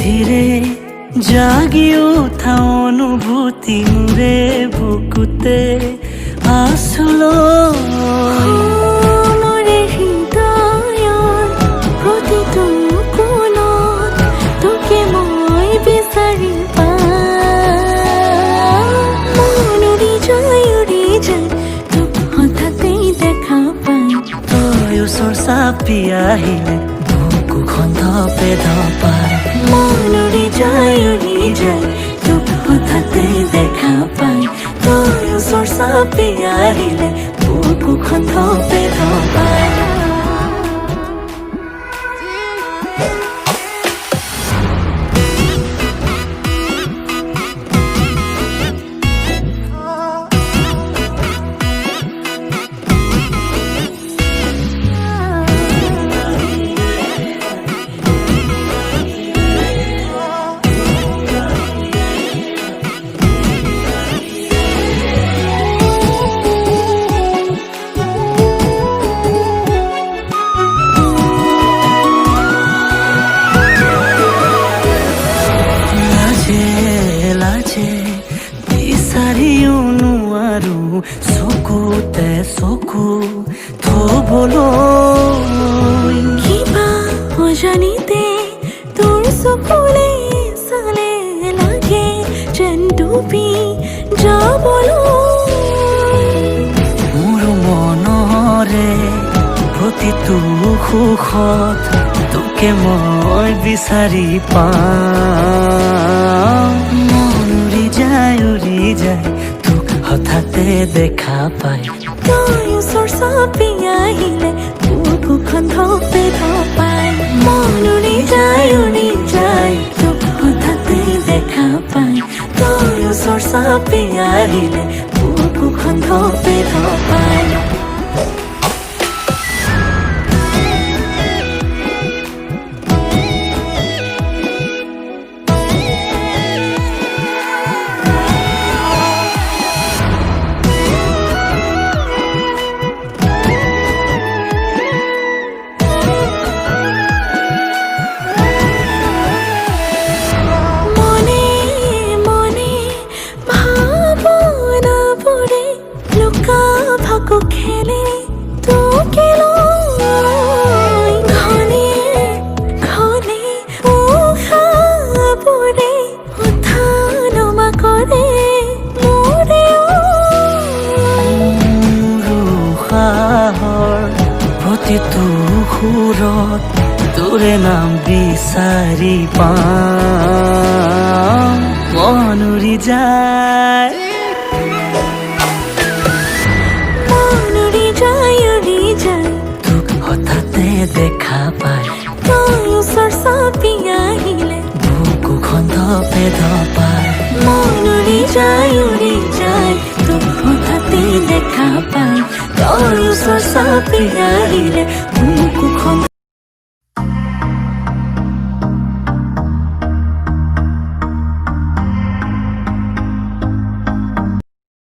ধীরে জাগি উঠা অনুভূতি নুরে বুকুতে আসলো মরে হৃদয়ৰ প্ৰতিটো কোণত তোকে মই বিচাৰি পাওঁ মন উৰি যায় তোক হঠাতেই দেখা পাই তই ওচৰ চাপি আহিলে বুকুখন ধপে ধপাই মন উৰি যায় তোক হঠাতেই দেখা পাই তই ওচৰ চাপি আহিলে বুকুখন ধপে ধপাই বিচাৰিও নোৱাৰো চকুতে চকু থবলৈ কিবা অজানিতে তোৰ চকুলে চালে লাগে যেন ডুবি যাবলৈ মোৰ মনৰে প্ৰতিটো সুখত তোকে মই বিচাৰি পাওঁ মন উৰি যায় তোক হঠাতে দেখা পাই তই ওচৰ চাপি আহিলে বুকুখন ধপে ধপাই মন উৰি যায় তোক হঠাতে দেখা পাই তই ওচৰ চাপি আহিলে বুকুখন ধপে ধপাই খেলে তোকে লৈ ঘনে ঘনে উশাহবোৰে উঠা নমা কৰে মোৰে উশাহৰ প্ৰতিটো সুৰত তোৰে নাম বিচাৰি পাওঁ মন উৰি যায় হঠাতে দেখা পাই তই ওচৰ চাপি আহিলে বুকুখন ধপে ধপাই মন উৰি যায় তোক হঠাতে দেখা পাই তই ওচৰ চাপি আহিলে